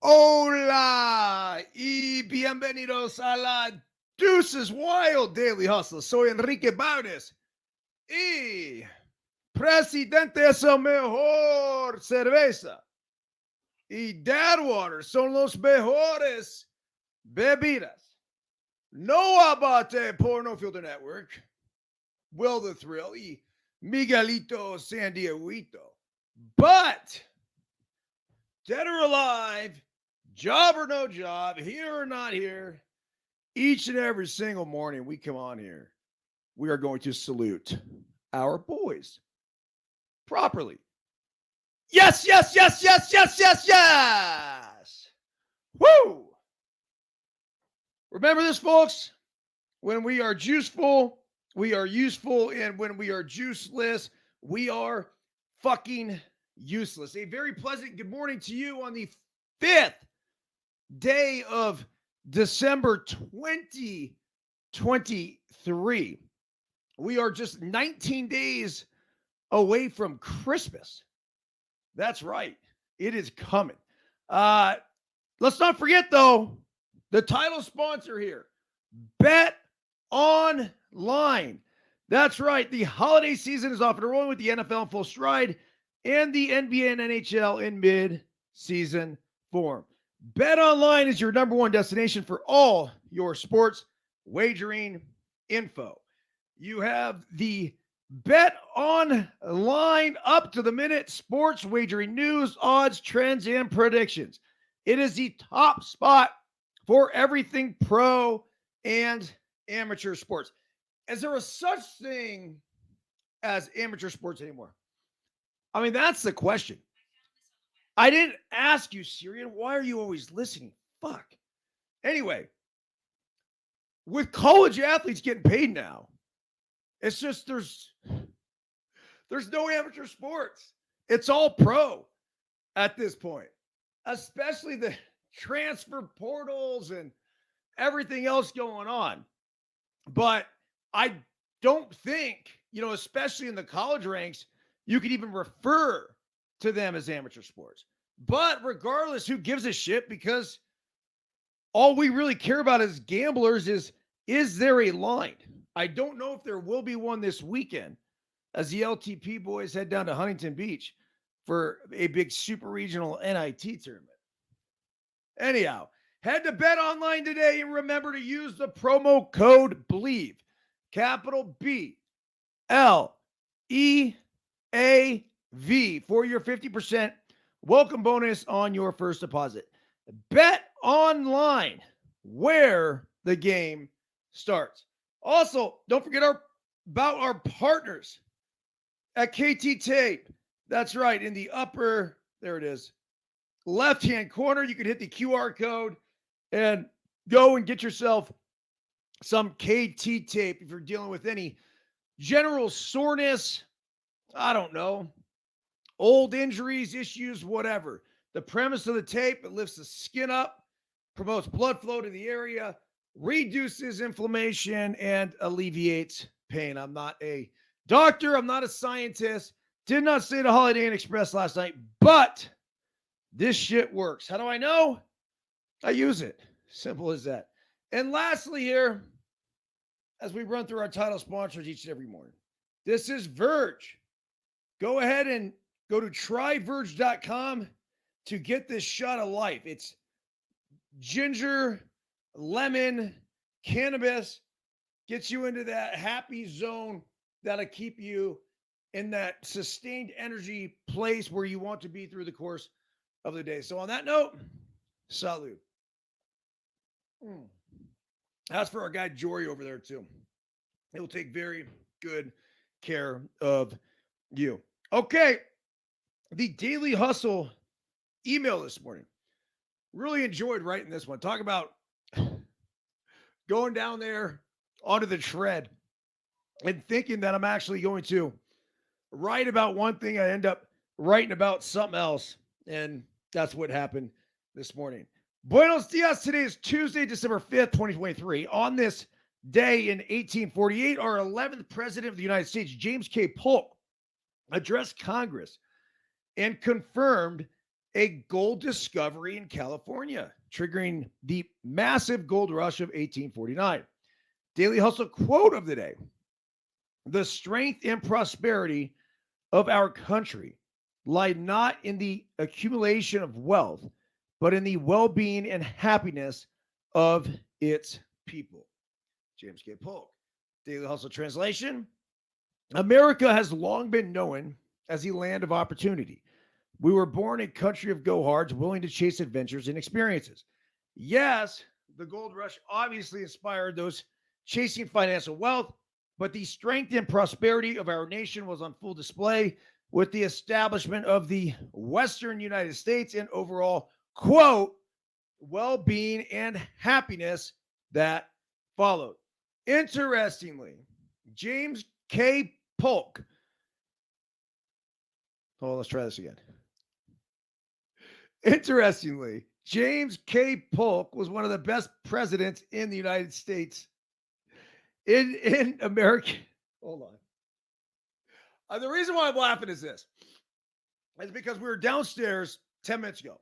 Hola y bienvenidos a la Deuces Wild Daily Hustle. Soy Enrique Byrnes y presidente es el mejor cerveza y Dad Water son los mejores bebidas. No abate Porno Filter Network, Will the Thrill y Miguelito San Dieguito. But dead or alive, job or no job, here or not here, each and every single morning we come on here, we are going to salute our boys properly. Yes, yes, yes, yes, yes, yes, yes. Woo! Remember this, folks. When we are juiceful, we are useful. And when we are juiceless, we are fucking useless. A very pleasant good morning to you on the 5th day of December 2023. We are just 19 days away from Christmas. That's right. It is coming. Let's not forget, though, the title sponsor here, Bet Online. That's right. The holiday season is off and rolling with the NFL in full stride and the NBA and NHL in mid-season form. Bet Online is your number one destination for all your sports wagering info. You have the Bet Online up to the minute sports wagering news, odds, trends, and predictions. It is the top spot for everything pro and amateur sports. Is there a such thing as amateur sports anymore? I mean, that's the question. I didn't ask you, Syrian. Why are you always listening? Fuck. Anyway, with college athletes getting paid now, it's just there's no amateur sports. It's all pro at this point, especially the transfer portals and everything else going on. But I don't think, especially in the college ranks, you could even refer to them as amateur sports. But regardless, who gives a shit? Because all we really care about as gamblers is there a line? I don't know if there will be one this weekend as the LTP boys head down to Huntington Beach for a big super regional NIT tournament. Anyhow, head to Bet Online today and remember to use the promo code BLEAV, capital B L E A V, for your 50% welcome bonus on your first deposit. Bet Online, where the game starts. Also, don't forget about our partners at KT Tape. That's right, in the upper, there it is, left-hand corner, you can hit the QR code and go and get yourself some KT tape if you're dealing with any general soreness, I don't know, old injuries, issues, whatever. The premise of the tape, it lifts the skin up, promotes blood flow to the area, reduces inflammation, and alleviates pain. I'm not a doctor. I'm not a scientist. Did not stay at a Holiday Inn Express last night, but this shit works. How do I know? I use it. Simple as that. And lastly here, as we run through our title sponsors each and every morning, this is Verge. Go ahead and go to tryverge.com to get this shot of life. It's ginger, lemon, cannabis, gets you into that happy zone that'll keep you in that sustained energy place where you want to be through the course of the day. So on that note, salute. That's for our guy Jory over there too. He'll take very good care of you. Okay, the Daily Hustle email this morning. Really enjoyed writing this one. Talk about going down there onto the tread and thinking that I'm actually going to write about one thing. I end up writing about something else. And that's what happened this morning. Buenos dias. Today is Tuesday, December 5th, 2023. On this day in 1848, our 11th president of the United States, James K. Polk, addressed Congress and confirmed a gold discovery in California, triggering the massive gold rush of 1849. Daily Hustle quote of the day: the strength and prosperity of our country lie not in the accumulation of wealth, but in the well being and happiness of its people. James K. Polk. Daily Hustle translation: America has long been known as the land of opportunity. We were born a country of go-hards willing to chase adventures and experiences. Yes, the gold rush obviously inspired those chasing financial wealth, but the strength and prosperity of our nation was on full display with the establishment of the Western United States and overall, quote, well being and happiness that followed. Interestingly, James K. Polk. Oh, let's try this again. Interestingly, James K. Polk was one of the best presidents in the United States. In America. Hold on. The reason why I'm laughing is this. Is because we were downstairs 10 minutes ago.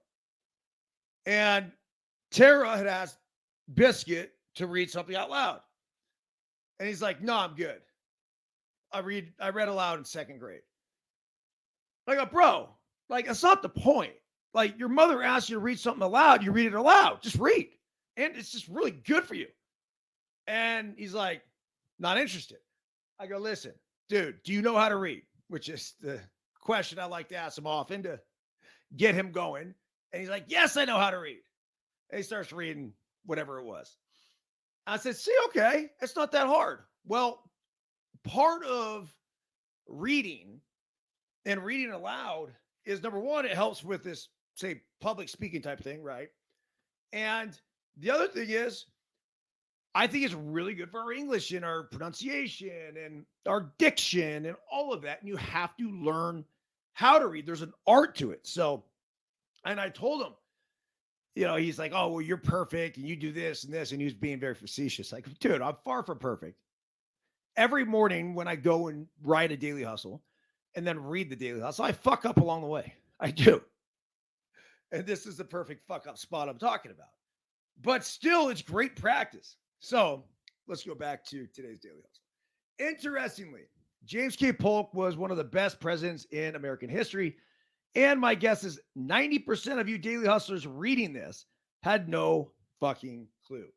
And Tara had asked Biscuit to read something out loud. And he's like, no, I'm good. I read aloud in second grade. I go, bro, like, that's not the point. Like, your mother asks you to read something aloud, you read it aloud. Just read. And it's just really good for you. And he's like, not interested. I go, listen, dude, do you know how to read? Which is the question I like to ask him often to get him going. And he's like, yes, I know how to read. And he starts reading whatever it was. I said, see, okay, it's not that hard. Well, part of reading and reading aloud is, number one, it helps with this, say, public speaking type thing, right? And the other thing is, I think it's really good for our English and our pronunciation and our diction and all of that. And you have to learn how to read. There's an art to it. So, and I told him, he's like, oh, well, you're perfect and you do this and this. And he was being very facetious. Like, dude, I'm far from perfect. Every morning when I go and write a daily hustle and then read the daily hustle, I fuck up along the way. I do. And this is the perfect fuck up spot I'm talking about. But still, it's great practice. So let's go back to today's daily hustle. Interestingly, James K. Polk was one of the best presidents in American history. And my guess is 90% of you daily hustlers reading this had no fucking clue.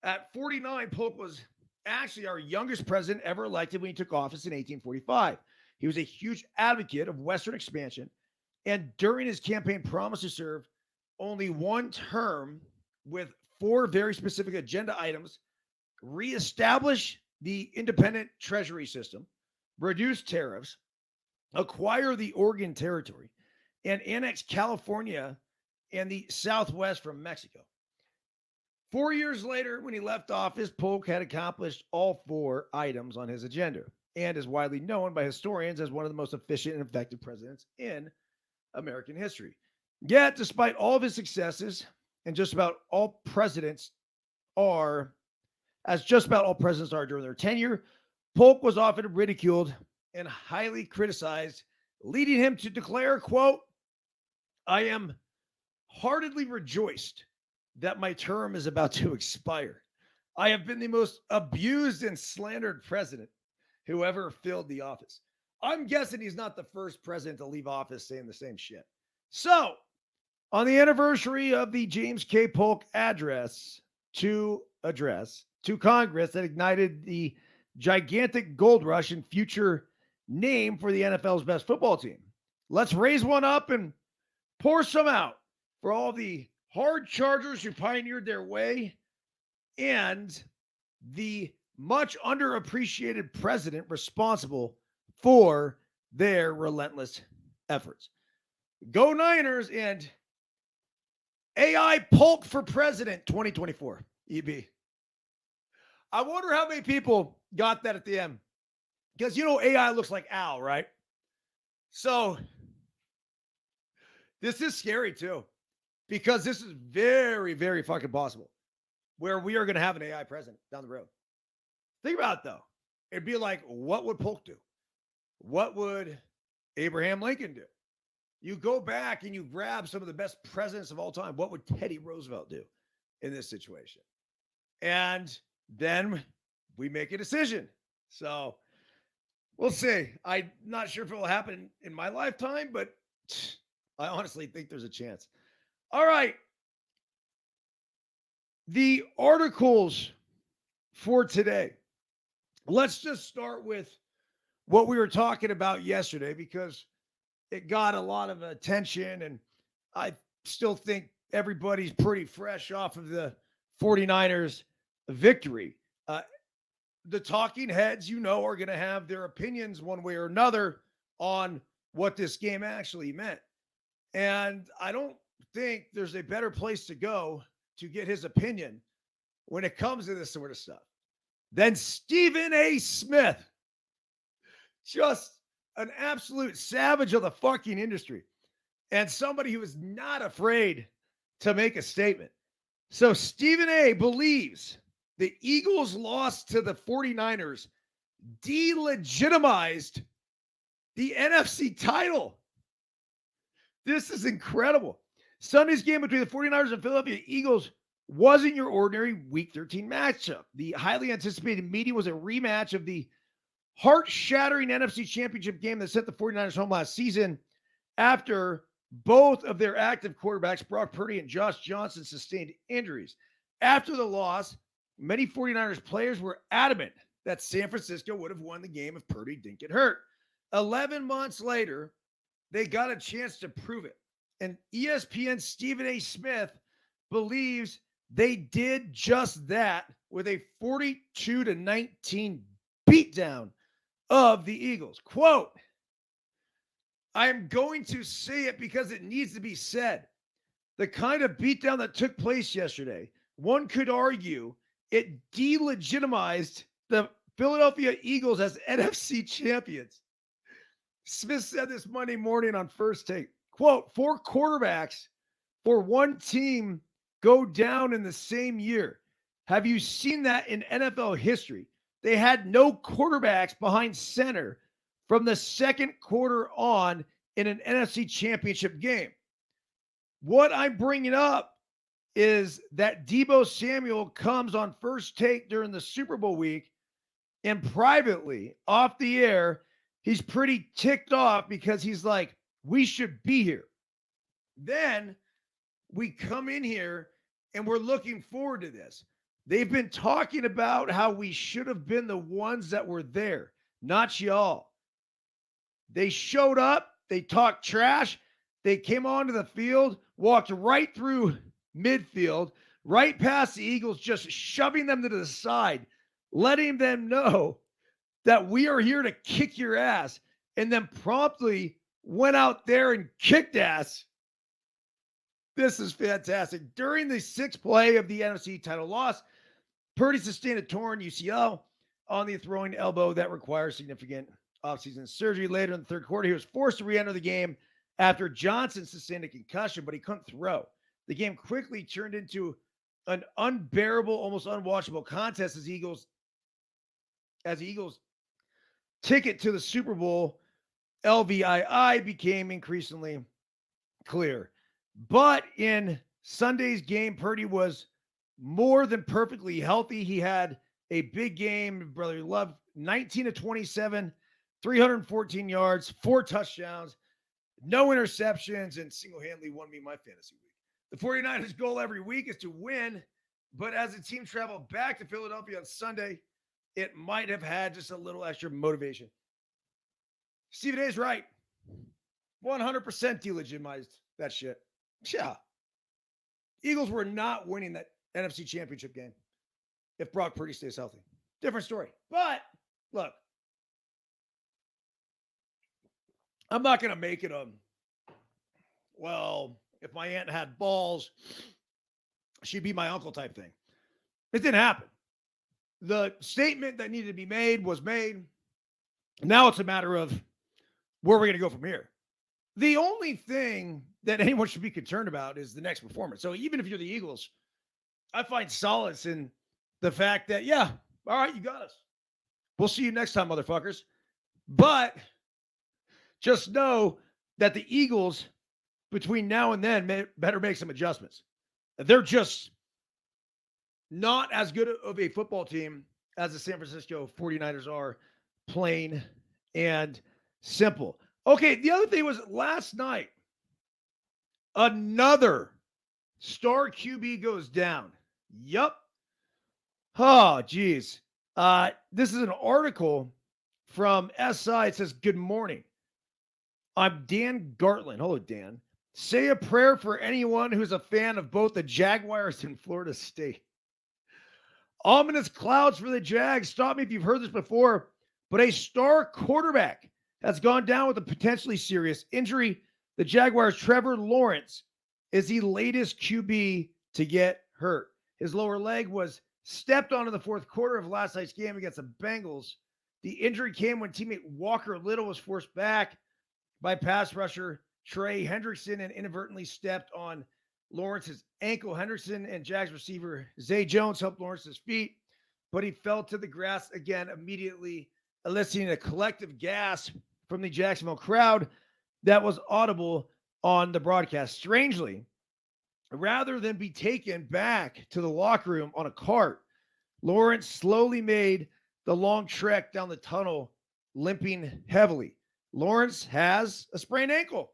At 49, Polk was actually our youngest president ever elected when he took office in 1845. He was a huge advocate of Western expansion. And during his campaign, promised to serve only one term with 4 very specific agenda items: reestablish the independent treasury system, reduce tariffs, acquire the Oregon Territory, and annex California and the Southwest from Mexico. 4 years later, when he left office, Polk had accomplished all 4 items on his agenda and is widely known by historians as one of the most efficient and effective presidents in American history. Yet, despite all of his successes, and just about all presidents are, as just about all presidents are during their tenure, Polk was often ridiculed and highly criticized, leading him to declare, quote, I am heartedly rejoiced that my term is about to expire. I have been the most abused and slandered president who ever filled the office. I'm guessing he's not the first president to leave office saying the same shit. So, on the anniversary of the James K. Polk address to Congress that ignited the gigantic gold rush and future name for the NFL's best football team, let's raise one up and pour some out for all the hard chargers who pioneered their way and the much underappreciated president responsible for their relentless efforts. Go Niners and AI Polk for President 2024, EB. I wonder how many people got that at the end. Because, AI looks like Al, right? So, this is scary, too. Because this is very, very fucking possible. Where we are going to have an AI president down the road. Think about it, though. It'd be like, what would Polk do? What would Abraham Lincoln do? You go back and you grab some of the best presidents of all time. What would Teddy Roosevelt do in this situation? And then we make a decision. So we'll see. I'm not sure if it will happen in my lifetime, but I honestly think there's a chance. All right. The articles for today. Let's just start with what we were talking about yesterday because it got a lot of attention, and I still think everybody's pretty fresh off of the 49ers victory. The talking heads, are going to have their opinions one way or another on what this game actually meant. And I don't think there's a better place to go to get his opinion when it comes to this sort of stuff than Stephen A. Smith. Just an absolute savage of the fucking industry and somebody who is not afraid to make a statement. So Stephen A. believes the Eagles' loss to the 49ers delegitimized the NFC title. This is incredible. Sunday's game between the 49ers and Philadelphia Eagles wasn't your ordinary Week 13 matchup. The highly anticipated meeting was a rematch of the heart-shattering NFC Championship game that sent the 49ers home last season after both of their active quarterbacks, Brock Purdy and Josh Johnson, sustained injuries. After the loss, many 49ers players were adamant that San Francisco would have won the game if Purdy didn't get hurt. 11 months later, they got a chance to prove it. And ESPN's Stephen A. Smith believes they did just that with a 42-19 beatdown of the Eagles. Quote, I'm going to say it because it needs to be said. The kind of beatdown that took place yesterday, one could argue it delegitimized the Philadelphia Eagles as NFC champions. Smith said this Monday morning on First Take. Quote, 4 quarterbacks for one team go down in the same year. Have you seen that in NFL history? They had no quarterbacks behind center from the second quarter on in an NFC championship game. What I'm bringing up is that Deebo Samuel comes on First Take during the Super Bowl week, and privately, off the air, he's pretty ticked off because he's like, we should be here. Then we come in here and we're looking forward to this. They've been talking about how we should have been the ones that were there, not y'all. They showed up, they talked trash, they came onto the field, walked right through midfield, right past the Eagles, just shoving them to the side, letting them know that we are here to kick your ass, and then promptly went out there and kicked ass. This is fantastic. During the 6th play of the NFC title loss, Purdy sustained a torn UCL on the throwing elbow that requires significant offseason surgery. Later in the 3rd quarter, he was forced to re-enter the game after Johnson sustained a concussion, but he couldn't throw. The game quickly turned into an unbearable, almost unwatchable contest as the Eagles' ticket to the Super Bowl, LVII, became increasingly clear. But in Sunday's game, Purdy was more than perfectly healthy. He had a big game, brother love, 19-27, 314 yards, 4 touchdowns, no interceptions, and single-handedly won me my fantasy week. The 49ers' goal every week is to win, but as the team traveled back to Philadelphia on Sunday, it might have had just a little extra motivation. Stephen A. is right. 100% delegitimized that shit. Yeah. Eagles were not winning that NFC championship game if Brock Purdy stays healthy. Different story. But, look, I'm not going to make it well, if my aunt had balls, she'd be my uncle type thing. It didn't happen. The statement that needed to be made was made. Now it's a matter of where we're going to go from here. The only thing that anyone should be concerned about is the next performance. So even if you're the Eagles, I find solace in the fact that, yeah, all right, you got us. We'll see you next time, motherfuckers. But just know that the Eagles between now and then, better make some adjustments. They're just not as good of a football team as the San Francisco 49ers are, plain and simple. Okay, the other thing was last night, another star QB goes down. Yup. Oh, geez. This is an article from SI. It says, "Good morning. I'm Dan Gartland." Hello, Dan. "Say a prayer for anyone who's a fan of both the Jaguars and Florida State. Ominous clouds for the Jags. Stop me if you've heard this before, but a star quarterback has gone down with a potentially serious injury. The Jaguars' Trevor Lawrence is the latest QB to get hurt. His lower leg was stepped on in the fourth quarter of last night's game against the Bengals. The injury came when teammate Walker Little was forced back by pass rusher Trey Hendrickson and inadvertently stepped on Lawrence's ankle. Hendrickson and Jags receiver Zay Jones helped Lawrence's feet, but he fell to the grass again immediately, eliciting a collective gasp from the Jacksonville crowd that was audible on the broadcast. Strangely, rather than be taken back to the locker room on a cart, Lawrence slowly made the long trek down the tunnel, limping heavily. Lawrence has a sprained ankle.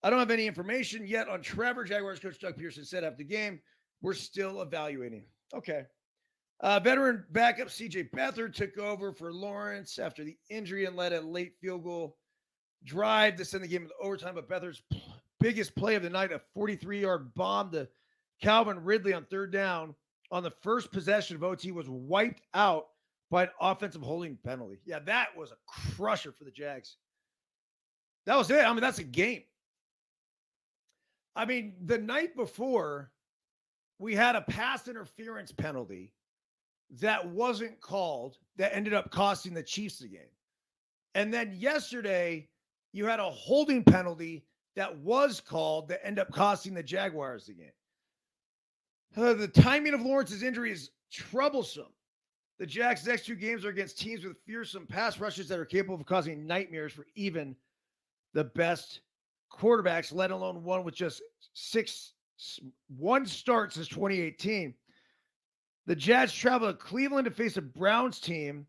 I don't have any information yet on Trevor." Jaguars coach Doug Peterson said after the game, "We're still evaluating." Okay. Veteran backup CJ Beathard took over for Lawrence after the injury and led a late field goal drive to send the game into overtime. But Beathard's biggest play of the night, a 43-yard bomb to Calvin Ridley on third down on the first possession of OT, was wiped out by an offensive holding penalty. Yeah, that was a crusher for the Jags. That was it. I mean, that's a game. I mean, the night before, we had a pass interference penalty that wasn't called that ended up costing the Chiefs the game. And then yesterday, you had a holding penalty that was called that ended up costing the Jaguars the game. The timing of Lawrence's injury is troublesome. The Jags' next two games are against teams with fearsome pass rushes that are capable of causing nightmares for even the best quarterbacks, let alone one with just one start since 2018. The Jags travel to Cleveland to face a Browns team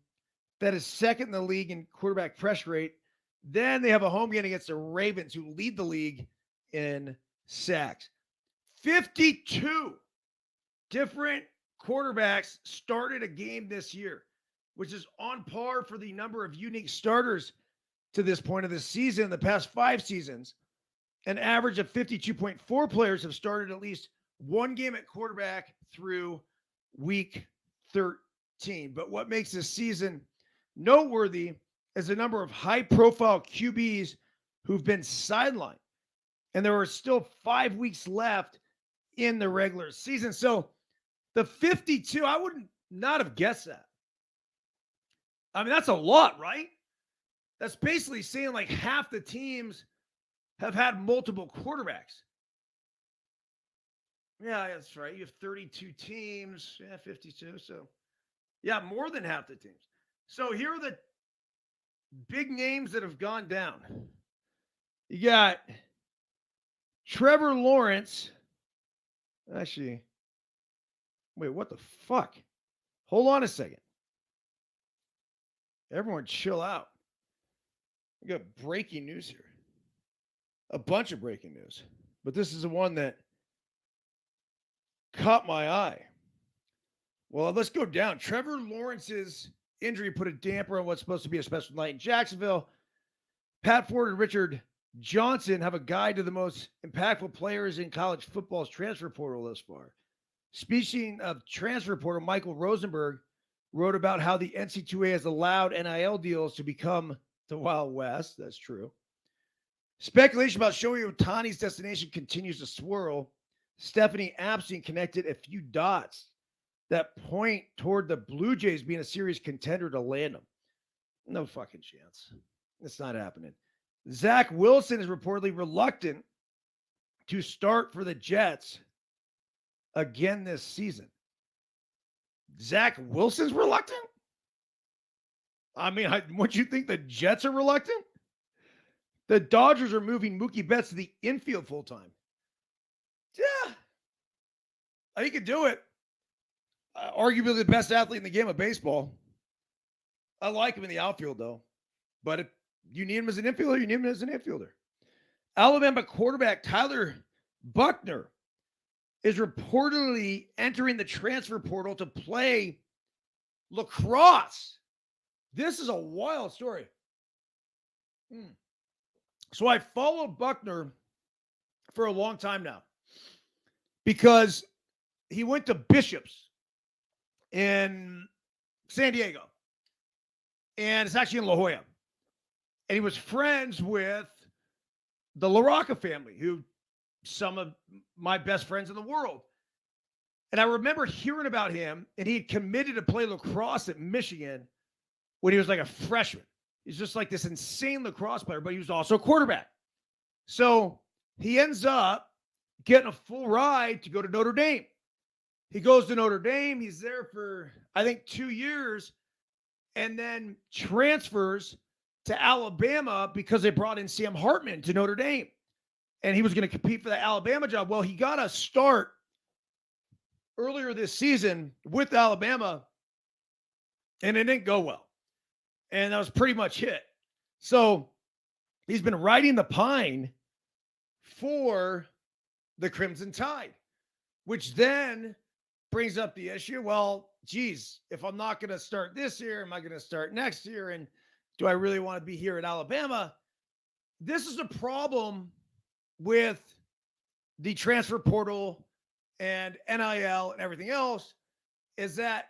that is second in the league in quarterback pressure rate. Then they have a home game against the Ravens, who lead the league in sacks. 52 different quarterbacks started a game this year, which is on par for the number of unique starters to this point of the season. In the past 5 seasons, an average of 52.4 players have started at least one game at quarterback through week 13. But what makes this season noteworthy is the number of high-profile QBs who've been sidelined. And there are still 5 weeks left in the regular season. So the 52, I would not have guessed that. I mean, that's a lot, right? That's basically saying like half the teams have had multiple quarterbacks. Yeah, that's right. You have 32 teams. Yeah, 52. So, yeah, more than half the teams. So here are the big names that have gone down. You got Trevor Lawrence. Actually, wait, what the fuck? Hold on a second. Everyone chill out. We got breaking news here. A bunch of breaking news. But this is the one that caught my eye. Well, let's go down. Trevor Lawrence's injury put a damper on what's supposed to be a special night in Jacksonville. Pat Ford and Richard Johnson have a guide to the most impactful players in college football's transfer portal thus far. Speaking of transfer portal, Michael Rosenberg wrote about how the NC2A has allowed NIL deals to become the Wild West. That's true. Speculation about Shohei Ohtani's destination continues to swirl. Stephanie Apstein connected a few dots that point toward the Blue Jays being a serious contender to land him. No fucking chance. It's not happening. Zach Wilson is reportedly reluctant to start for the Jets again this season. Zach Wilson's reluctant? I mean, wouldn't you think the Jets are reluctant? the Dodgers are moving Mookie Betts to the infield full time. Yeah, I think he could do it. Arguably the best athlete in the game of baseball. I like him in the outfield, though. But if you need him as an infielder, you need him as an infielder. Alabama quarterback Tyler Buckner is reportedly entering the transfer portal to play lacrosse. This is a wild story. So I followed Buckner for a long time now because he went to Bishop's in San Diego. And it's actually in La Jolla. And he was friends with the LaRocca family, who some of my best friends in the world. And I remember hearing about him, and he had committed to play lacrosse at Michigan when he was like a freshman. He's just like this insane lacrosse player, but he was also a quarterback. So he ends up getting a full ride to go to Notre Dame. He goes to Notre Dame. He's there for, I think, 2 years, and then transfers to Alabama because they brought in Sam Hartman to Notre Dame. And he was going to compete for the Alabama job. Well, he got a start earlier this season with Alabama, and it didn't go well. And that was pretty much it. So he's been riding the pine for the Crimson Tide, which then brings up the issue. Well, geez, if I'm not going to start this year, am I going to start next year? And do I really want to be here at Alabama? This is a problem with the transfer portal and NIL and everything else, is that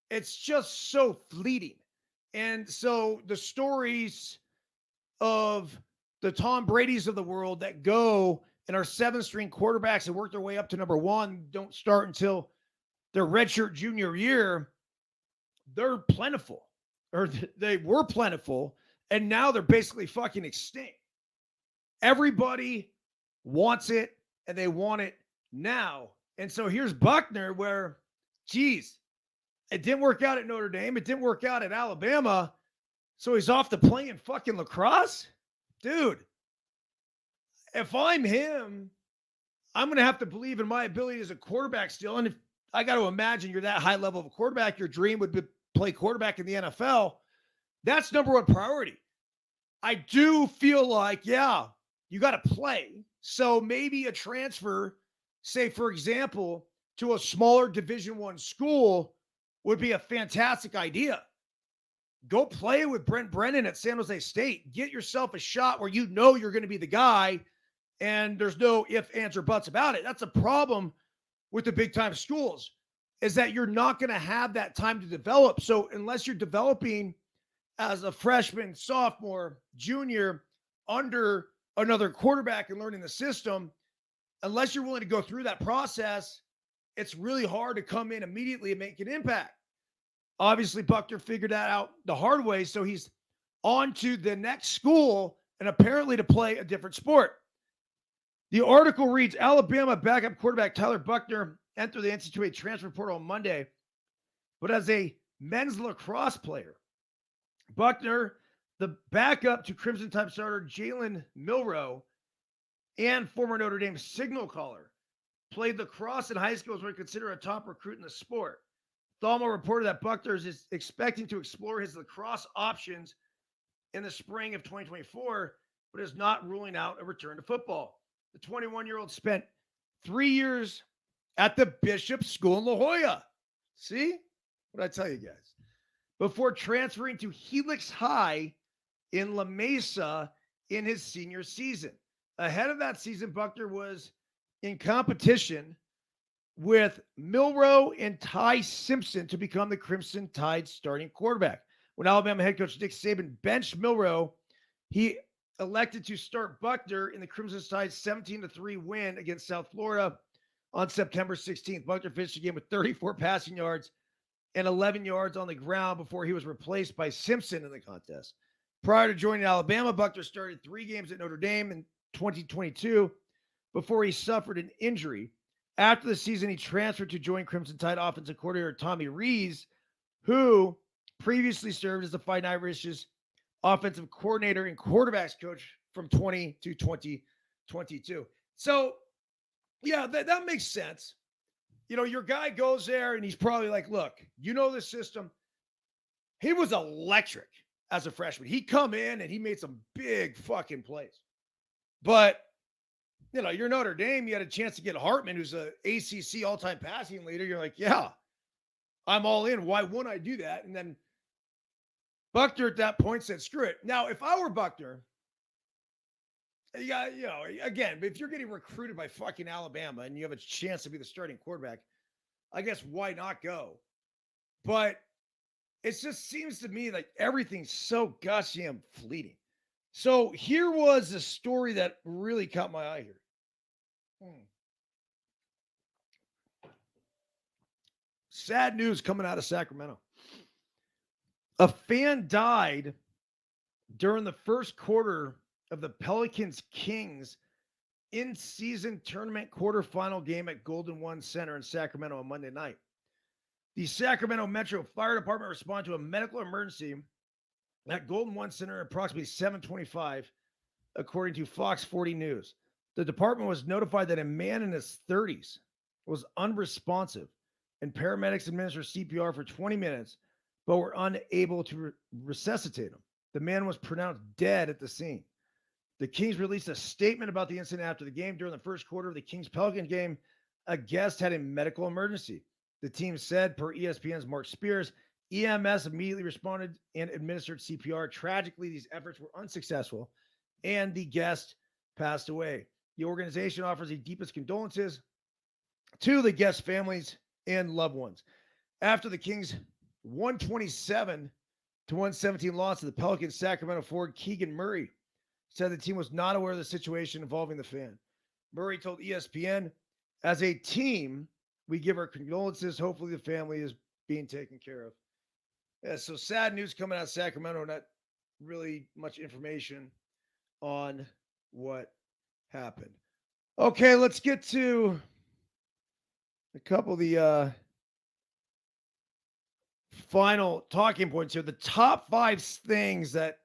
it's just so fleeting. And so the stories of the Tom Brady's of the world that go and are 7th-string quarterbacks and work their way up to number 1, don't start until their redshirt junior year, they're plentiful. Or they were plentiful, and now they're basically fucking extinct. Everybody wants it, and they want it now. And so here's Buckner where, geez, it didn't work out at Notre Dame. It didn't work out at Alabama. So he's off to playing fucking lacrosse? Dude, if I'm him, I'm going to have to believe in my ability as a quarterback still. And if I got to imagine you're that high level of a quarterback, your dream would be play quarterback in the NFL. That's number one priority. I do feel like, yeah, you got to play. So maybe a transfer, say, for example, to a smaller Division I school would be a fantastic idea. Go play with Brent Brennan at San Jose State. Get yourself a shot where you know you're going to be the guy, and there's no ifs, ands, or buts about it. That's a problem with the big-time schools, is that you're not going to have that time to develop. So unless you're developing as a freshman, sophomore, junior, under another quarterback and learning the system, unless you're willing to go through that process, it's really hard to come in immediately and make an impact. Obviously, Buckner figured that out the hard way, so he's on to the next school and apparently to play a different sport. The article reads, Alabama backup quarterback Tyler Buckner entered the NCAA transfer portal on Monday, but as a men's lacrosse player. Buckner, the backup to Crimson Tide starter Jalen Milroe and former Notre Dame signal caller, played lacrosse in high school as what considered a top recruit in the sport. Thalmo reported that Buckner is expecting to explore his lacrosse options in the spring of 2024, but is not ruling out a return to football. The 21-year-old spent 3 years at the Bishop School in La Jolla. See? What'd I tell you guys? Before transferring to Helix High in La Mesa in his senior season. Ahead of that season, Buckner was in competition with Milroe and Ty Simpson to become the Crimson Tide starting quarterback. When Alabama head coach Nick Saban benched Milroe, he elected to start Buckner in the Crimson Tide's 17-3 win against South Florida on September 16th. Buckner finished the game with 34 passing yards and 11 yards on the ground before he was replaced by Simpson in the contest. Prior to joining Alabama, Buckner started 3 games at Notre Dame in 2022 before he suffered an injury. After the season, he transferred to join Crimson Tide offensive coordinator Tommy Rees, who previously served as the Fighting Irish's offensive coordinator and quarterbacks coach from 20 to 2022. So, yeah, that makes sense. Your guy goes there and he's probably like, look, the system. He was electric as a freshman. He come in and he made some big fucking plays. But, you're Notre Dame. You had a chance to get Hartman, who's a ACC all-time passing leader. You're like, yeah, I'm all in. Why wouldn't I do that? And then Buckner at that point said, screw it. Now, if I were Buckner, yeah, again, if you're getting recruited by fucking Alabama and you have a chance to be the starting quarterback, I guess why not go? But it just seems to me like everything's so goddamn fleeting. So here was a story that really caught my eye here. Sad news coming out of Sacramento. A fan died during the first quarter of the Pelicans-Kings in-season tournament quarterfinal game at Golden One Center in Sacramento on Monday night. The Sacramento Metro Fire Department responded to a medical emergency at Golden One Center at approximately 7:25, according to Fox 40 News. The department was notified that a man in his 30s was unresponsive, and paramedics administered CPR for 20 minutes, but were unable to resuscitate him. The man was pronounced dead at the scene. The Kings released a statement about the incident after the game. During the first quarter of the Kings-Pelican game, a guest had a medical emergency. The team said, per ESPN's Mark Spears, EMS immediately responded and administered CPR. Tragically, these efforts were unsuccessful, and the guest passed away. The organization offers the deepest condolences to the guest families and loved ones. After the Kings' 127-117 loss to the Pelicans, Sacramento forward Keegan Murray said the team was not aware of the situation involving the fan. Murray told ESPN, as a team, we give our condolences. Hopefully the family is being taken care of. Yeah, so sad news coming out of Sacramento. Not really much information on what happened. Okay, let's get to a couple of the final talking points here. The top 5 things that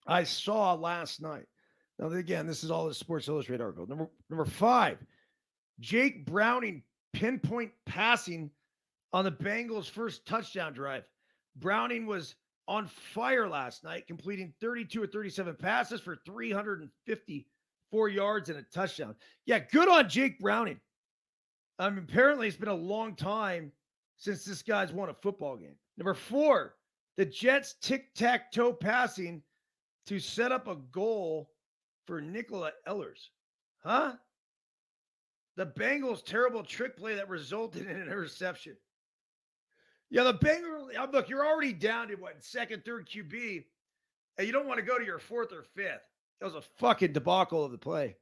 I saw last night. Now, again, this is all the Sports Illustrated article. Number 5, Jake Browning pinpoint passing on the Bengals' first touchdown drive. Browning was on fire last night, completing 32 of 37 passes for 354 yards and a touchdown. Yeah, good on Jake Browning. Apparently, it's been a long time since this guy's won a football game. Number 4, the Jets tic-tac-toe passing to set up a goal for Nicola Ehlers. Huh? The Bengals' terrible trick play that resulted in an interception. Yeah, the Bengals, look, you're already down to second, third QB, and you don't want to go to your 4th or 5th. That was a fucking debacle of the play.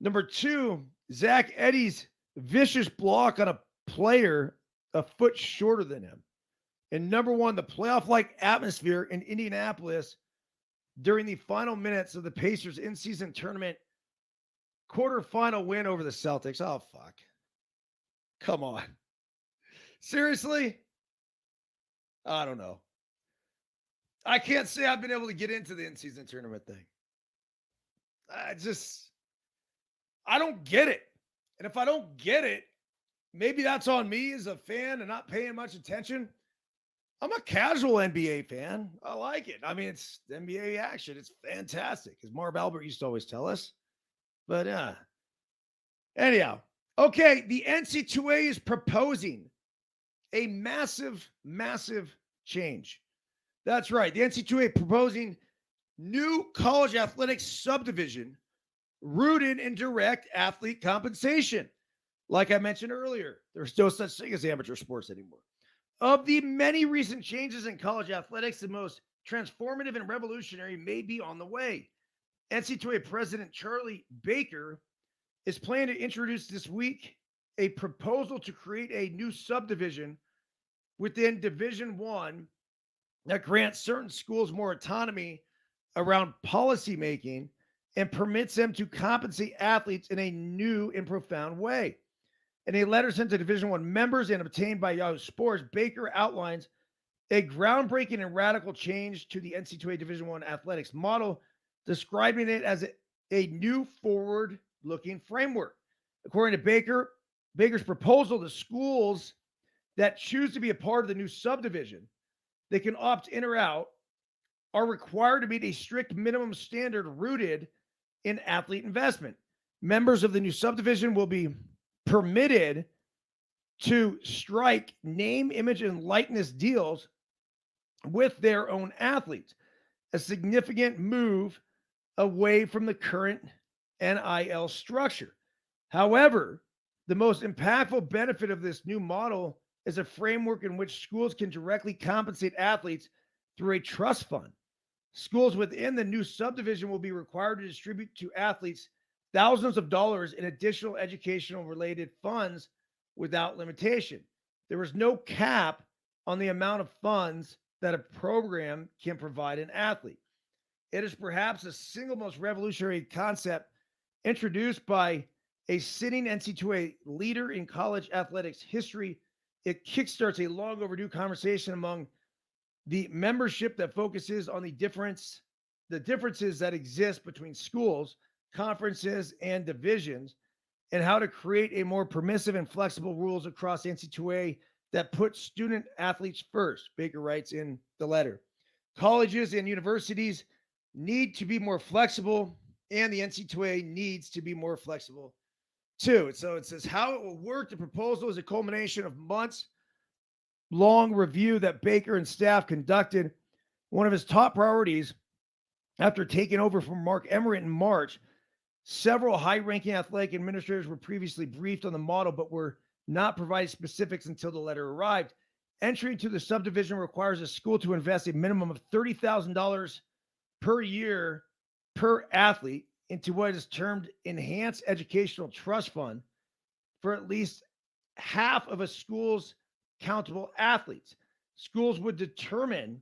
Number 2, Zach Eddy's vicious block on a player a foot shorter than him. And number 1, the playoff-like atmosphere in Indianapolis during the final minutes of the Pacers in-season tournament quarterfinal win over the Celtics. Oh, fuck. Come on. Seriously? I don't know. I can't say I've been able to get into the in-season tournament thing. I don't get it. And if I don't get it, maybe that's on me as a fan and not paying much attention. I'm a casual NBA fan. I like it. I mean, it's NBA action. It's fantastic, as Marv Albert used to always tell us. But anyhow, okay, the NCAA is proposing a massive, massive change. That's right. The NCAA proposing new college athletics subdivision rooted in direct athlete compensation. Like I mentioned earlier, there's no such thing as amateur sports anymore. Of the many recent changes in college athletics, the most transformative and revolutionary may be on the way. NCAA President Charlie Baker is planning to introduce this week a proposal to create a new subdivision within Division I that grants certain schools more autonomy around policymaking and permits them to compensate athletes in a new and profound way. In a letter sent to Division I members and obtained by Yahoo Sports, Baker outlines a groundbreaking and radical change to the NCAA Division I athletics model describing it as a new forward-looking framework. According to Baker's proposal, the schools that choose to be a part of the new subdivision, they can opt in or out, are required to meet a strict minimum standard rooted in athlete investment. Members of the new subdivision will be permitted to strike name, image, and likeness deals with their own athletes, a significant move away from the current NIL structure. However, the most impactful benefit of this new model is a framework in which schools can directly compensate athletes through a trust fund. Schools within the new subdivision will be required to distribute to athletes thousands of dollars in additional educational related funds without limitation. There is no cap on the amount of funds that a program can provide an athlete. It is perhaps the single most revolutionary concept introduced by a sitting NC2A leader in college athletics history. It kickstarts a long overdue conversation among the membership that focuses on the differences that exist between schools, conferences, and divisions, and how to create a more permissive and flexible rules across NC2A that put student athletes first, Baker writes in the letter. Colleges and universities need to be more flexible, and the NC2A needs to be more flexible too. So it says how it will work. The proposal is a culmination of months long review that Baker and staff conducted. One of his top priorities after taking over from Mark Emmert in March, several high-ranking athletic administrators were previously briefed on the model but were not provided specifics until the letter arrived. Entry to the subdivision requires a school to invest a minimum of $30,000 per year per athlete into what is termed Enhanced Educational Trust Fund for at least half of a school's countable athletes. Schools would determine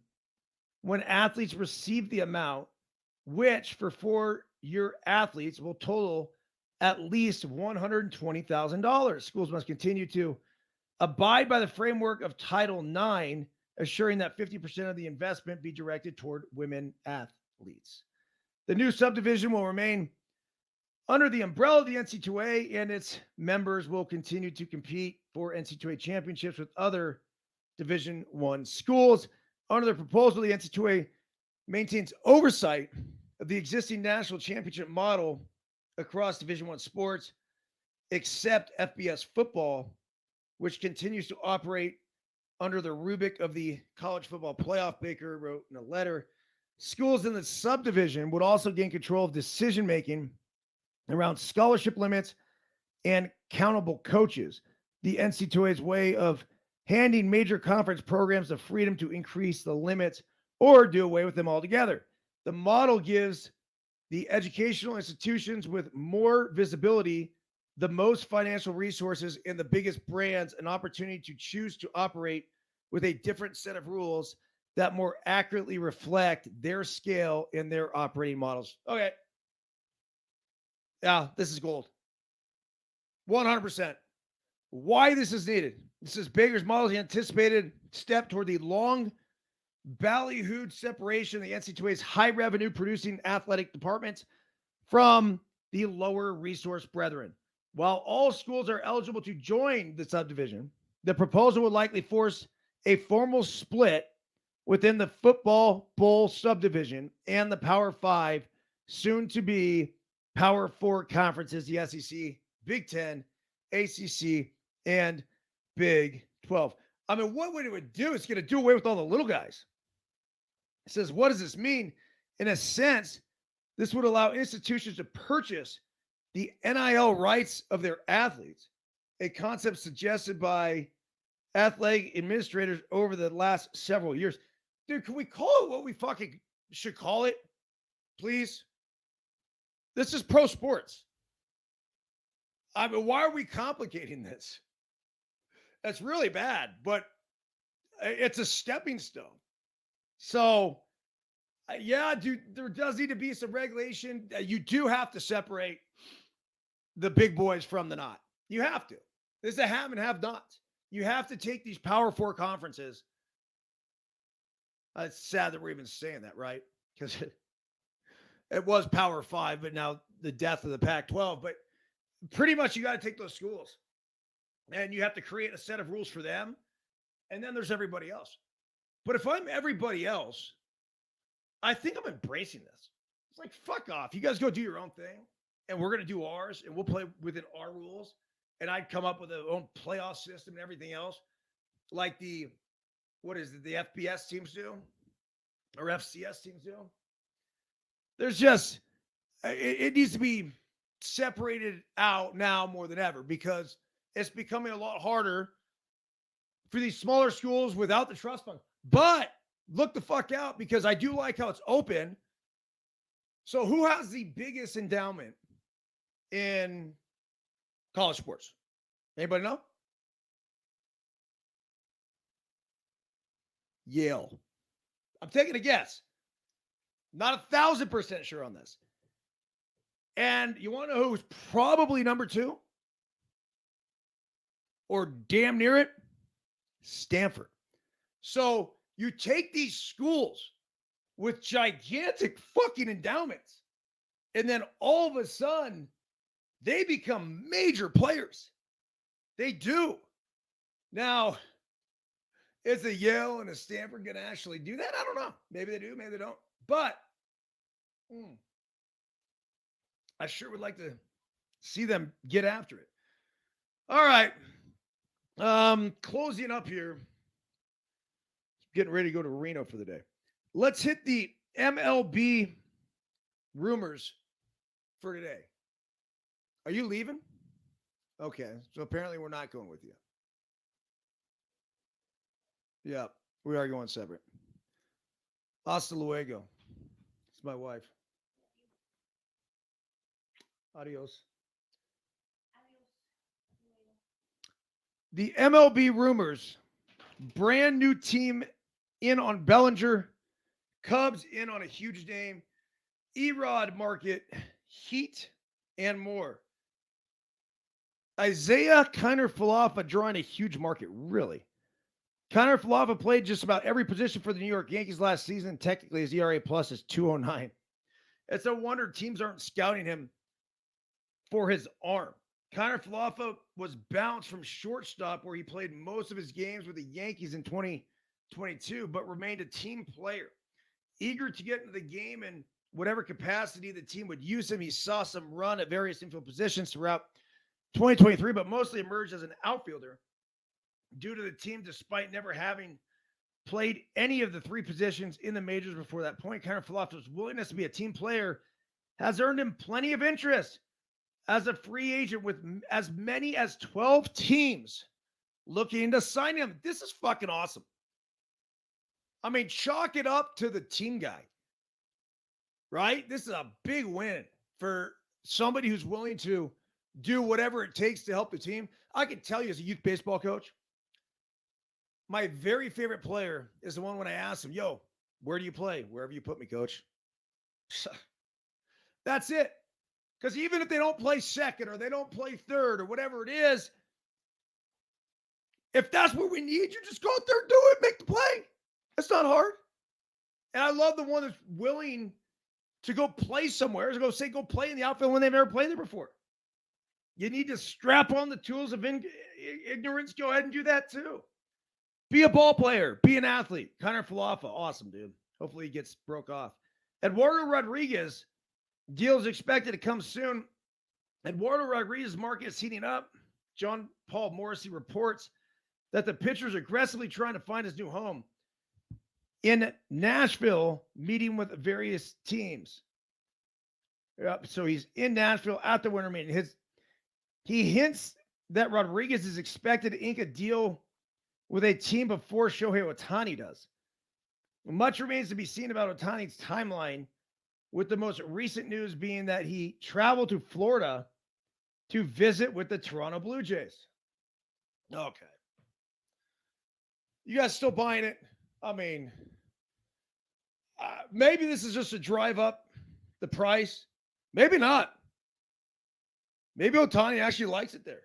when athletes receive the amount, which for 4-year athletes will total at least $120,000. Schools must continue to abide by the framework of Title IX, assuring that 50% of the investment be directed toward women athletes. The new subdivision will remain under the umbrella of the NC2A, and its members will continue to compete for NC2A championships with other Division I schools. Under the proposal, the NC2A maintains oversight of the existing national championship model across Division I sports, except FBS football, which continues to operate under the rubric of the college football playoff. Baker wrote in a letter. Schools in the subdivision would also gain control of decision-making around scholarship limits and countable coaches. The NC2A's way of handing major conference programs the freedom to increase the limits or do away with them altogether. The model gives the educational institutions with more visibility, the most financial resources, and the biggest brands an opportunity to choose to operate with a different set of rules that more accurately reflect their scale and their operating models. Okay. Yeah, this is gold. 100%. Why this is needed. This is Baker's model, the anticipated step toward the long ballyhooed separation of the NC2A's high revenue producing athletic departments from the lower resource brethren. While all schools are eligible to join the subdivision, the proposal would likely force a formal split within the football bowl subdivision and the Power 5, soon to be Power 4 conferences, the SEC, Big 10, ACC, and Big 12. I mean, what would it would do? It's going to do away with all the little guys. It says, what does this mean? In a sense, this would allow institutions to purchase the NIL rights of their athletes, a concept suggested by athletic administrators over the last several years. Dude, can we call it what we fucking should call it? Please? This is pro sports. I mean, why are we complicating this? That's really bad, but it's a stepping stone. So, yeah, dude, there does need to be some regulation. You do have to separate the big boys from the not. You have to. This is a have and have nots. You have to take these Power 4 conferences. It's sad that we're even saying that, right? Because It was Power 5, but now the death of the Pac-12. But pretty much you got to take those schools and you have to create a set of rules for them. And then there's everybody else. But if I'm everybody else, I think I'm embracing this. It's like, fuck off. You guys go do your own thing, and we're going to do ours, and we'll play within our rules. And I'd come up with a own playoff system and everything else, like the FBS teams do, or FCS teams do. There's just, it needs to be separated out now more than ever because it's becoming a lot harder for these smaller schools without the trust fund. But look the fuck out because I do like how it's open. So who has the biggest endowment in college sports? Anybody know? Yale. I'm taking a guess. Not 1,000% sure on this. And you want to know who's probably number 2? Or damn near it? Stanford. So you take these schools with gigantic fucking endowments, and then all of a sudden, they become major players. They do. Now, is a Yale and a Stanford going to actually do that? I don't know. Maybe they do, maybe they don't. But I sure would like to see them get after it. All right. Closing up here. Getting ready to go to Reno for the day. Let's hit the MLB rumors for today. Are you leaving? Okay. So apparently we're not going with you. Yeah, we are going separate. Hasta luego. It's my wife. Adios. The MLB rumors. Brand new team in on Bellinger. Cubs in on a huge name. Erod market. Heat and more. Isaiah Kiner-Falefa drawing a huge market. Really? Kiner-Falefa played just about every position for the New York Yankees last season. Technically, his ERA plus is 209. It's a wonder teams aren't scouting him for his arm. Kiner-Falefa was bounced from shortstop where he played most of his games with the Yankees in 2022, but remained a team player. Eager to get into the game in whatever capacity the team would use him, he saw some run at various infield positions throughout 2023, but mostly emerged as an outfielder due to the team, despite never having played any of the 3 positions in the majors before that point. Kiner-Falefa's willingness to be a team player has earned him plenty of interest as a free agent, with as many as 12 teams looking to sign him. This is fucking awesome. I mean, chalk it up to the team guy, right? This is a big win for somebody who's willing to do whatever it takes to help the team. I can tell you as a youth baseball coach, my very favorite player is the one when I ask him, yo, where do you play? Wherever you put me, coach. That's it. Because even if they don't play second or they don't play third or whatever it is, if that's what we need, you just go out there and do it, make the play. It's not hard. And I love the one that's willing to go play somewhere, to go play in the outfield when they've never played there before. You need to strap on the tools of ignorance. Go ahead and do that too. Be a ball player. Be an athlete. Kiner-Falefa. Awesome, dude. Hopefully he gets broke off. Eduardo Rodriguez. Deal is expected to come soon. Eduardo Rodriguez market is heating up. John Paul Morrissey reports that the pitcher is aggressively trying to find his new home in Nashville, meeting with various teams. Yep, so he's in Nashville at the winter meeting. He hints that Rodriguez is expected to ink a deal with a team before Shohei Ohtani does. Much remains to be seen about Ohtani's timeline, with the most recent news being that he traveled to Florida to visit with the Toronto Blue Jays. Okay. You guys still buying it? I mean, maybe this is just to drive up the price. Maybe not. Maybe Ohtani actually likes it there.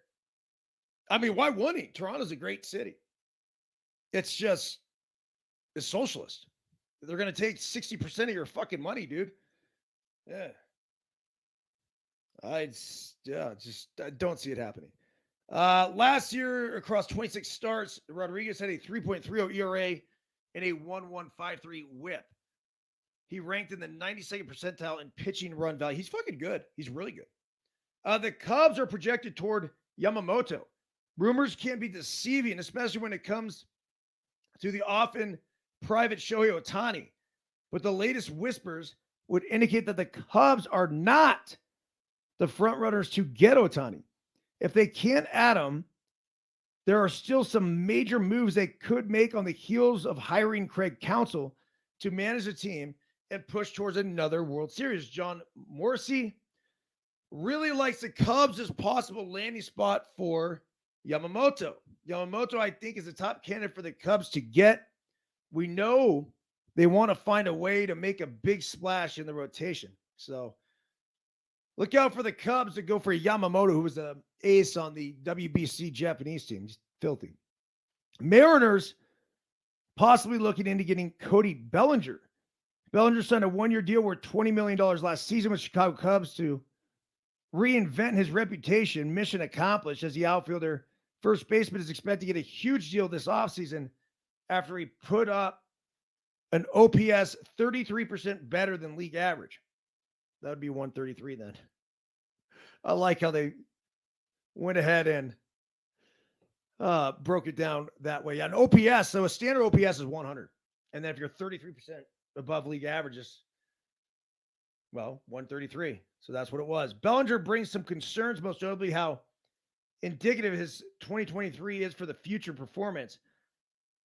I mean, why wouldn't he? Toronto's a great city. It's socialist. They're going to take 60% of your fucking money, dude. Yeah. I don't see it happening. Last year, across 26 starts, Rodriguez had a 3.30 ERA and a 1.153 whip. He ranked in the 92nd percentile in pitching run value. He's fucking good. He's really good. The Cubs are projected toward Yamamoto. Rumors can be deceiving, especially when it comes to the often private Shohei Ohtani. But the latest whispers would indicate that the Cubs are not the front runners to get Ohtani. If they can't add him, there are still some major moves they could make on the heels of hiring Craig Counsell to manage the team and push towards another World Series. John Morrissey really likes the Cubs as possible landing spot for Yamamoto. Yamamoto, I think, is the top candidate for the Cubs to get. We know they want to find a way to make a big splash in the rotation. So look out for the Cubs to go for Yamamoto, who was an ace on the WBC Japanese team. He's filthy. Mariners possibly looking into getting Cody Bellinger. Bellinger signed a one-year deal worth $20 million last season with Chicago Cubs to reinvent his reputation. Mission accomplished, as the outfielder first baseman is expected to get a huge deal this offseason after he put up an OPS 33% better than league average. That would be 133 then. I like how they went ahead and broke it down that way. Yeah, an OPS, so a standard OPS is 100. And then if you're 33% above league averages, well, 133. So that's what it was. Bellinger brings some concerns, most notably how indicative his 2023 is for the future performance.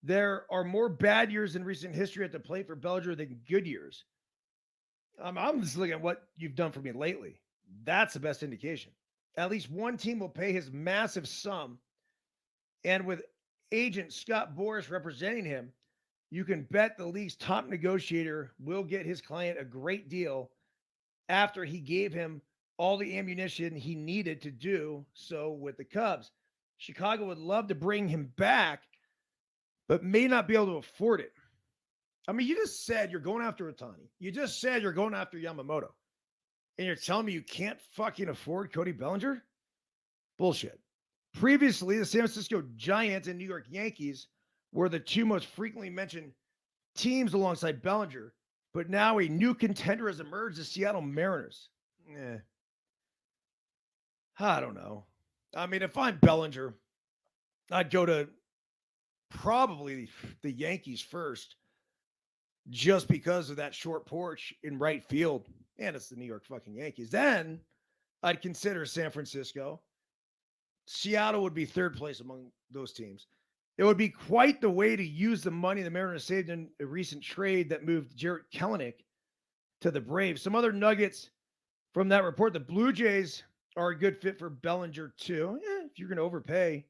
There are more bad years in recent history at the plate for Bellinger than good years. I'm just looking at what you've done for me lately. That's the best indication. At least one team will pay his massive sum. And with agent Scott Boras representing him, you can bet the league's top negotiator will get his client a great deal after he gave him all the ammunition he needed to do so with the Cubs. Chicago would love to bring him back, but may not be able to afford it. I mean, you just said you're going after Ohtani. You just said you're going after Yamamoto. And you're telling me you can't fucking afford Cody Bellinger? Bullshit. Previously, the San Francisco Giants and New York Yankees were the two most frequently mentioned teams alongside Bellinger. But now a new contender has emerged, the Seattle Mariners. I don't know. I mean, if I'm Bellinger, I'd go to probably the Yankees first, just because of that short porch in right field. And it's the New York fucking Yankees. Then I'd consider San Francisco. Seattle would be third place among those teams. It would be quite the way to use the money the Mariners saved in a recent trade that moved Jarrett Kelenic to the Braves. Some other nuggets from that report: the Blue Jays are a good fit for Bellinger too. If you're going to overpay.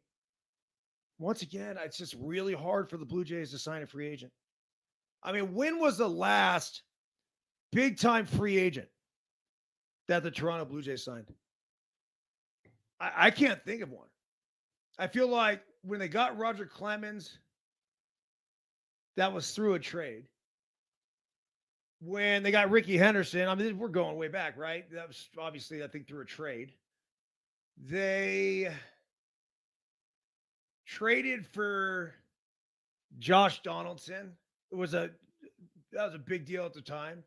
Once again, it's just really hard for the Blue Jays to sign a free agent. I mean, when was the last big-time free agent that the Toronto Blue Jays signed? I can't think of one. I feel like when they got Roger Clemens, that was through a trade. When they got Ricky Henderson, I mean, we're going way back, right? That was obviously, I think, through a trade. They traded for Josh Donaldson. That was a big deal at the time.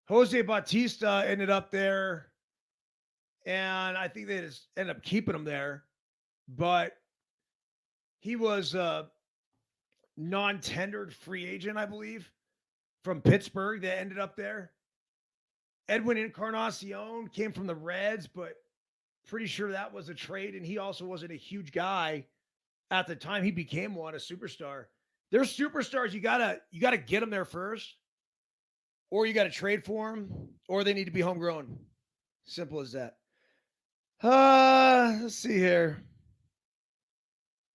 Jose Bautista ended up there, and I think they just ended up keeping him there. But he was a non-tendered free agent, I believe, from Pittsburgh that ended up there. Edwin Encarnacion came from the Reds, but pretty sure that was a trade, and he also wasn't a huge guy at the time. He became one, a superstar. There's superstars, you gotta get them there first, or you gotta trade for them, or they need to be homegrown. Simple as that. Let's see here.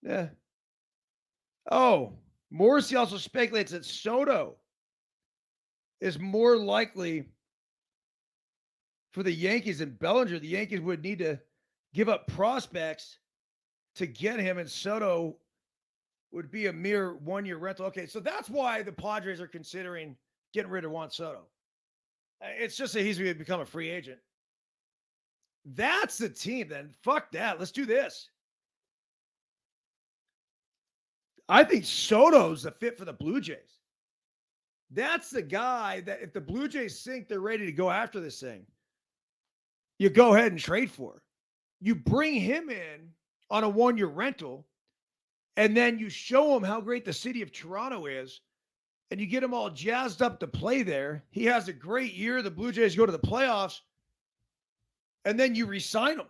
Yeah. Oh, Morrissey also speculates that Soto is more likely for the Yankees than Bellinger. The Yankees would need to give up prospects to get him, and Soto would be a mere one-year rental. Okay, so that's why the Padres are considering getting rid of Juan Soto. It's just that he's going to become a free agent. That's the team then. Fuck that. Let's do this. I think Soto's the fit for the Blue Jays. That's the guy that if the Blue Jays think they're ready to go after this thing, you go ahead and trade for. You bring him in on a one-year rental, and then you show him how great the city of Toronto is, and you get him all jazzed up to play there. He has a great year. The Blue Jays go to the playoffs, and then you re-sign him.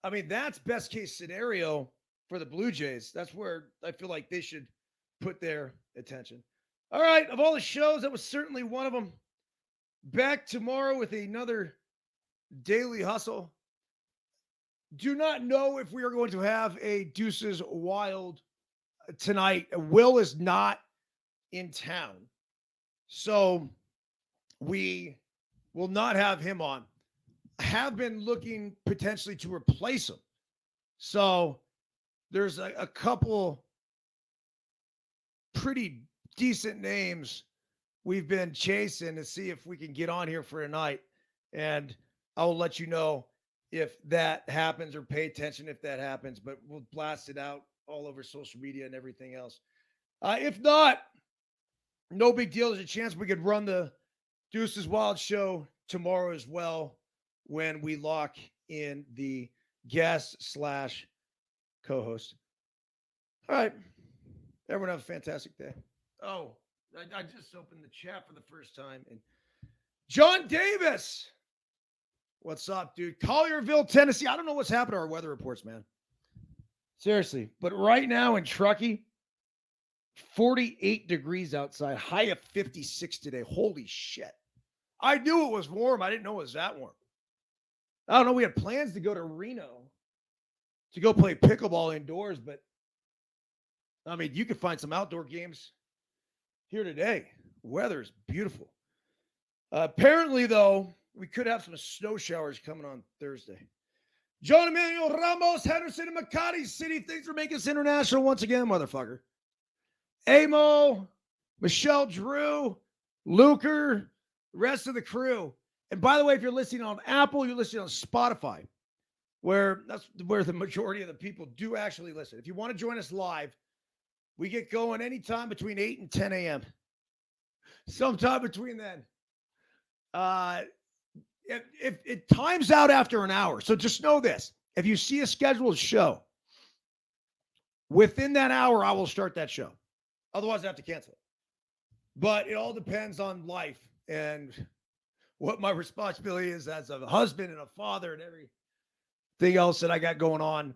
I mean, that's best case scenario for the Blue Jays. That's where I feel like they should put their attention. All right, of all the shows, that was certainly one of them. Back tomorrow with another daily hustle. Do not know if we are going to have a Deuces Wild tonight. Will is not in town, so we will not have him on. I have been looking potentially to replace him. So there's a couple pretty decent names we've been chasing to see if we can get on here for a night. And I will let you know if that happens or pay attention if that happens, but we'll blast it out all over social media and everything else. If not, no big deal. There's a chance we could run the Deuces Wild show tomorrow as well when we lock in the guest / co-host. All right. Everyone have a fantastic day. Oh, I just opened the chat for the first time. And John Davis. What's up, dude? Collierville, Tennessee. I don't know what's happened to our weather reports, man. Seriously. But right now in Truckee, 48 degrees outside, high of 56 today. Holy shit. I knew it was warm. I didn't know it was that warm. I don't know. We had plans to go to Reno to go play pickleball indoors, but I mean, you can find some outdoor games here today. Weather's beautiful. Apparently, though, we could have some snow showers coming on Thursday. John Emmanuel Ramos, Henderson, and Makati City. Thanks for making us international once again, motherfucker. Amo, Michelle Drew, Luker, rest of the crew. And by the way, if you're listening on Apple, you're listening on Spotify, that's where the majority of the people do actually listen. If you want to join us live, we get going anytime between 8 and 10 a.m. Sometime between then. If it times out after an hour. So just know this. If you see a scheduled show, within that hour, I will start that show. Otherwise, I have to cancel it. But it all depends on life and what my responsibility is as a husband and a father and everything else that I got going on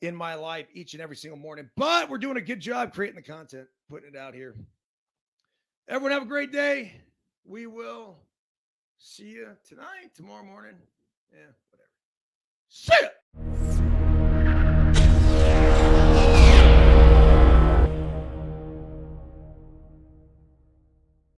in my life each and every single morning. But we're doing a good job creating the content, putting it out here. Everyone have a great day. We will see you tonight, tomorrow morning. Yeah, whatever. See ya.